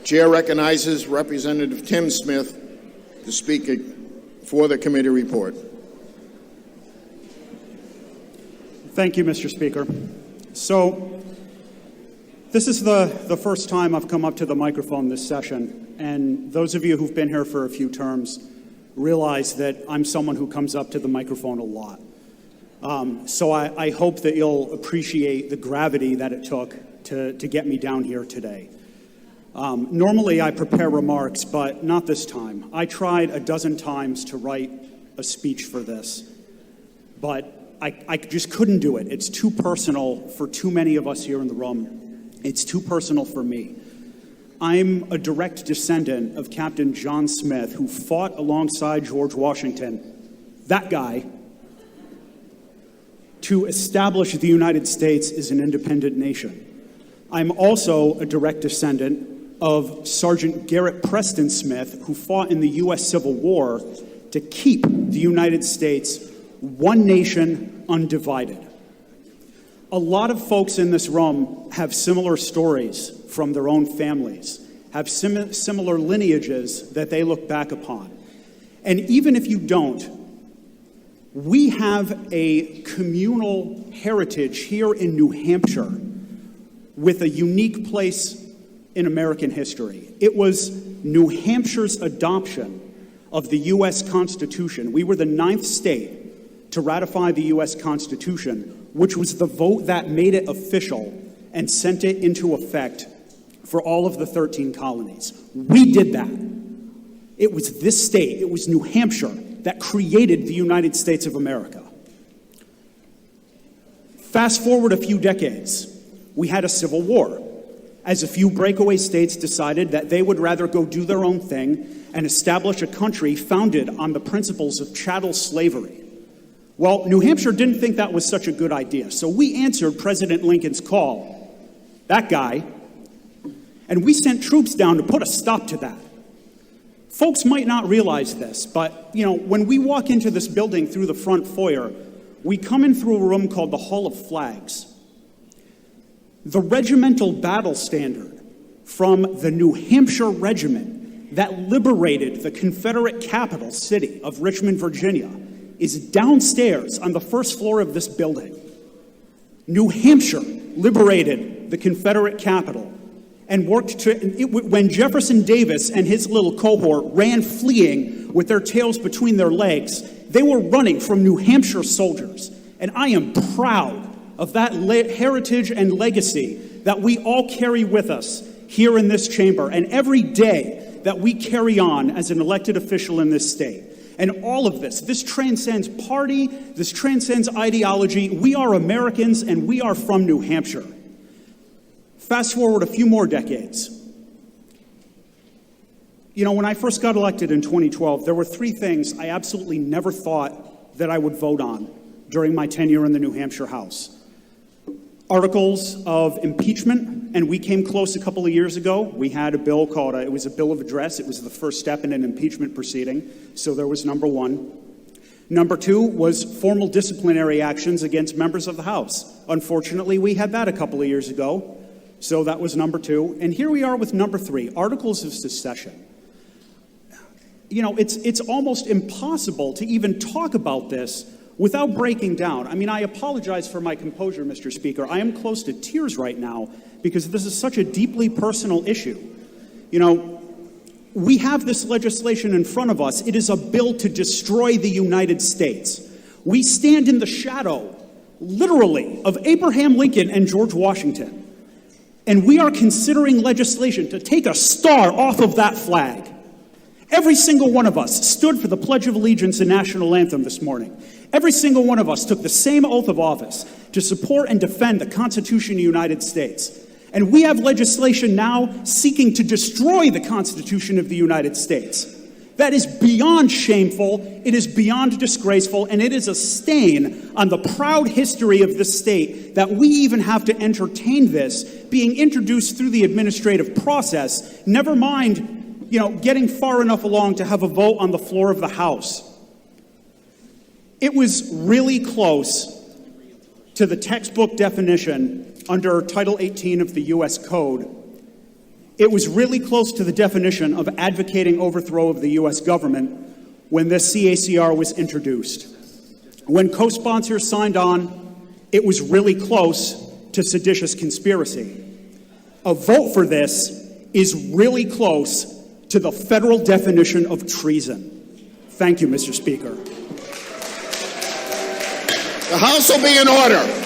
Chair recognizes Representative Tim Smith to speak for the committee report. Thank you, Mr. Speaker. So, this is the first time I've come up to the microphone this session, and those of you who've been here for a few terms realize that I'm someone who comes up to the microphone a lot. So I hope that you'll appreciate the gravity that it took to get me down here today. Normally I prepare remarks, but not this time. I tried a dozen times to write a speech for this, but I just couldn't do it. It's too personal for too many of us here in the room. It's too personal for me. I'm a direct descendant of Captain John Smith, who fought alongside George Washington, that guy, to establish the United States as an independent nation. I'm also a direct descendant of Sergeant Garrett Preston Smith, who fought in the U.S. Civil War to keep the United States one nation, undivided. A lot of folks in this room have similar stories from their own families, have similar lineages that they look back upon. And even if you don't, we have a communal heritage here in New Hampshire with a unique place in American history. It was New Hampshire's adoption of the U.S. Constitution. We were the 9th state to ratify the U.S. Constitution, which was the vote that made it official and sent it into effect for all of the 13 colonies. We did that. It was this state, it was New Hampshire, that created the United States of America. Fast forward a few decades, we had a civil war, as a few breakaway states decided that they would rather go do their own thing and establish a country founded on the principles of chattel slavery. Well, New Hampshire didn't think that was such a good idea, so we answered President Lincoln's call, that guy, and we sent troops down to put a stop to that. Folks might not realize this, but, when we walk into this building through the front foyer, we come in through a room called the Hall of Flags. The regimental battle standard from the New Hampshire Regiment that liberated the Confederate capital city of Richmond, Virginia, is downstairs on the first floor of this building. New Hampshire liberated the Confederate capital and worked when Jefferson Davis and his little cohort ran fleeing with their tails between their legs, they were running from New Hampshire soldiers. And I am proud of that heritage and legacy that we all carry with us here in this chamber and every day that we carry on as an elected official in this state. And all of this transcends party, this transcends ideology. We are Americans and we are from New Hampshire. Fast forward a few more decades. When I first got elected in 2012, there were 3 things I absolutely never thought that I would vote on during my tenure in the New Hampshire House. Articles of impeachment, and we came close a couple of years ago. We had a bill called, it was a bill of address. It was the first step in an impeachment proceeding. So there was number 1. Number 2 was formal disciplinary actions against members of the House. Unfortunately, we had that a couple of years ago. So that was number 2. And here we are with number 3, articles of secession. It's almost impossible to even talk about this without breaking down. I apologize for my composure, Mr. Speaker. I am close to tears right now because this is such a deeply personal issue. We have this legislation in front of us. It is a bill to destroy the United States. We stand in the shadow, literally, of Abraham Lincoln and George Washington. And we are considering legislation to take a star off of that flag. Every single one of us stood for the Pledge of Allegiance and National Anthem this morning. Every single one of us took the same oath of office to support and defend the Constitution of the United States. And we have legislation now seeking to destroy the Constitution of the United States. That is beyond shameful, it is beyond disgraceful, and it is a stain on the proud history of this state that we even have to entertain this being introduced through the administrative process, never mind, getting far enough along to have a vote on the floor of the House. It was really close to the textbook definition under Title 18 of the U.S. Code. It was really close to the definition of advocating overthrow of the U.S. government when this CACR was introduced. When co-sponsors signed on, it was really close to seditious conspiracy. A vote for this is really close to the federal definition of treason. Thank you, Mr. Speaker. The House will be in order.